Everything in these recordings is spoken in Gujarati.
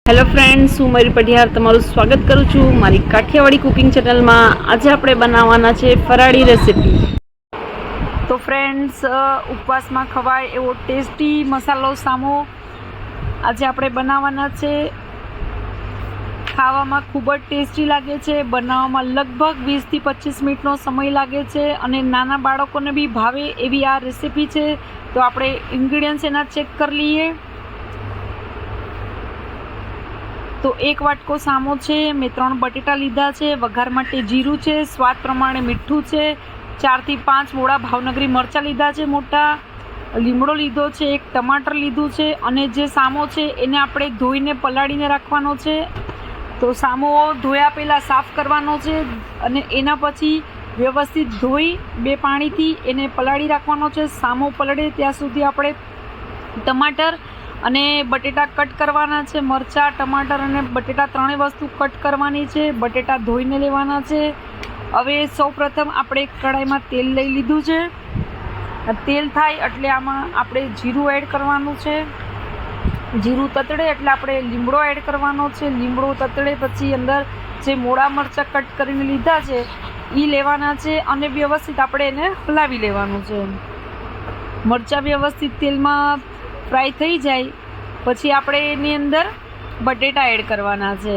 હેલો ફ્રેન્ડ્સ, હું મરી પઢિયાર તમારું સ્વાગત કરું છું મારી કાઠિયાવાડી કુકિંગ ચેનલમાં। આજે આપણે બનાવવાના છે ફરાળી રેસીપી। તો ફ્રેન્ડ્સ, ઉપવાસમાં ખવાય એવો ટેસ્ટી મસાલો સામો આજે આપણે બનાવવાના છે। ખાવામાં ખૂબ જ ટેસ્ટી લાગે છે, બનાવવામાં લગભગ 20 થી 25 મિનિટનો સમય લાગે છે અને નાના બાળકોને બી ભાવે એવી આ રેસીપી છે। તો આપણે ઇન્ગ્રીડિયન્ટ્સ એના ચેક કરી લઈએ। તો 1 વાટકો સામો છે, મેં 3 બટેટા લીધા છે, વઘાર માટે જીરું છે, સ્વાદ પ્રમાણે મીઠું છે, 4 થી 5 મોળા ભાવનગરી મરચાં લીધા છે મોટા, લીમડો લીધો છે, 1 ટમાટર લીધું છે અને જે સામો છે એને આપણે ધોઈને પલાળીને રાખવાનો છે। તો સામો ધોયા પહેલાં સાફ કરવાનો છે અને એના પછી વ્યવસ્થિત ધોઈ 2 પાણીથી એને પલાળી રાખવાનો છે। સામો પલળે ત્યાં સુધી આપણે ટમાટર અને બટેટા કટ કરવાના છે। મરચાં, ટમાટર અને બટેટા ત્રણેય વસ્તુ કટ કરવાની છે। બટેટા ધોઈને લેવાના છે। હવે સૌપ્રથમ આપણે કઢાઈમાં તેલ લઈ લીધું છે। તેલ થાય એટલે આમાં આપણે જીરું એડ કરવાનું છે। જીરું તતડે એટલે આપણે લીમડો એડ કરવાનો છે। લીમડો તતડે પછી અંદર જે મોળા મરચાં કટ કરીને લીધા છે એ લેવાના છે અને વ્યવસ્થિત આપણે એને હલાવી લેવાનું છે। મરચાં વ્યવસ્થિત તેલમાં ફ્રાય થઈ જાય પછી આપણે એની અંદર બટેટા એડ કરવાના છે।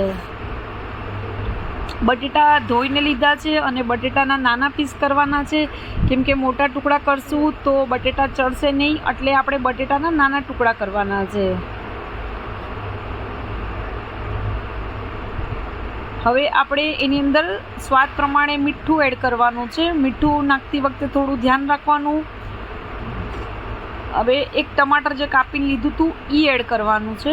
બટેટા ધોઈને લીધા છે અને બટેટાના નાના પીસ કરવાના છે, કેમ કે મોટા ટુકડા કરશું તો બટેટા ચડશે નહીં, એટલે આપણે બટેટાના નાના ટુકડા કરવાના છે। હવે આપણે એની અંદર સ્વાદ પ્રમાણે મીઠું એડ કરવાનું છે। મીઠું નાખતી વખતે થોડું ધ્યાન રાખવાનું। હવે 1 ટમાટર જે કાપીને લીધું હતું એ એડ કરવાનું છે।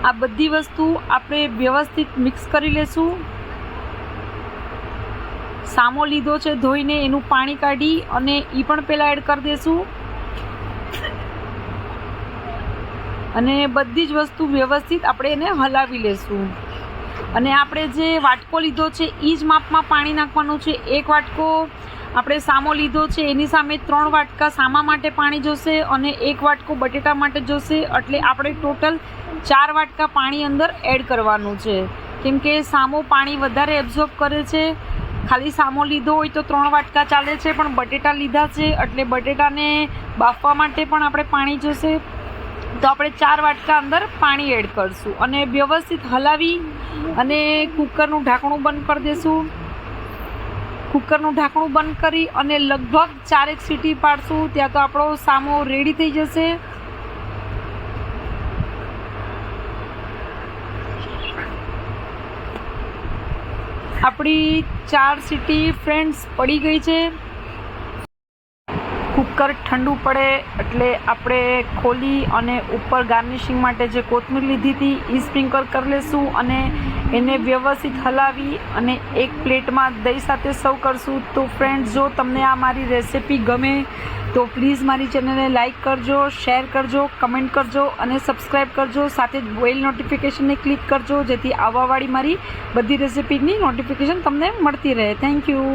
આ બધી વસ્તુ આપણે વ્યવસ્થિત મિક્સ કરી લેશું। સામો લીધો છે ધોઈને, એનું પાણી કાઢી અને એ પણ પહેલાં એડ કરી દેશું અને બધી જ વસ્તુ વ્યવસ્થિત આપણે એને હલાવી લેશું। અને આપણે જે વાટકો લીધો છે એ જ માપમાં પાણી નાખવાનું છે। 1 વાટકો આપણે સામો લીધો છે એની સામે 3 વાટકા સામા માટે પાણી જોશે અને 1 વાટકો બટેટા માટે જોશે, એટલે આપણે ટોટલ 4 વાટકા પાણી અંદર એડ કરવાનું છે, કેમ કે સામો પાણી વધારે એબ્ઝોર્બ કરે છે। ખાલી સામો લીધો હોય તો 3 વાટકા ચાલે છે, પણ બટેટા લીધા છે એટલે બટેટાને બાફવા માટે પણ આપણે પાણી જોશે, તો આપણે 4 વાટકા અંદર પાણી એડ કરશું અને વ્યવસ્થિત હલાવી અને કુકરનું ઢાંકણું બંધ કરી દઈશું। કુકરનું ઢાંકણું બંધ કરી અને લગભગ 4 સીટી પાડશું, ત્યાં તો આપણો સામો રેડી થઈ જશે। આપણી 4 સીટી ફ્રેન્ડ્સ પડી ગઈ છે। કુકર ઠંડુ પડે એટલે આપણે ખોલી અને ઉપર ગાર્નિશિંગ માટે જે કોથમીર લીધી હતી એ સ્પ્રિંકલ કરી લઈશું અને એને વ્યવસ્થિત હલાવી અને એક પ્લેટમાં દહીં સાથે સર્વ કરશું। તો ફ્રેન્ડ્સ, જો તમને આ મારી રેસિપી ગમે તો પ્લીઝ મારી ચેનલને લાઇક કરજો, શેર કરજો, કમેન્ટ કરજો અને સબસ્ક્રાઈબ કરજો। સાથે જ બેલ નોટિફિકેશનને ક્લિક કરજો, જેથી આવવાવાળી મારી બધી રેસિપીની નોટિફિકેશન તમને મળતી રહે। Thank you.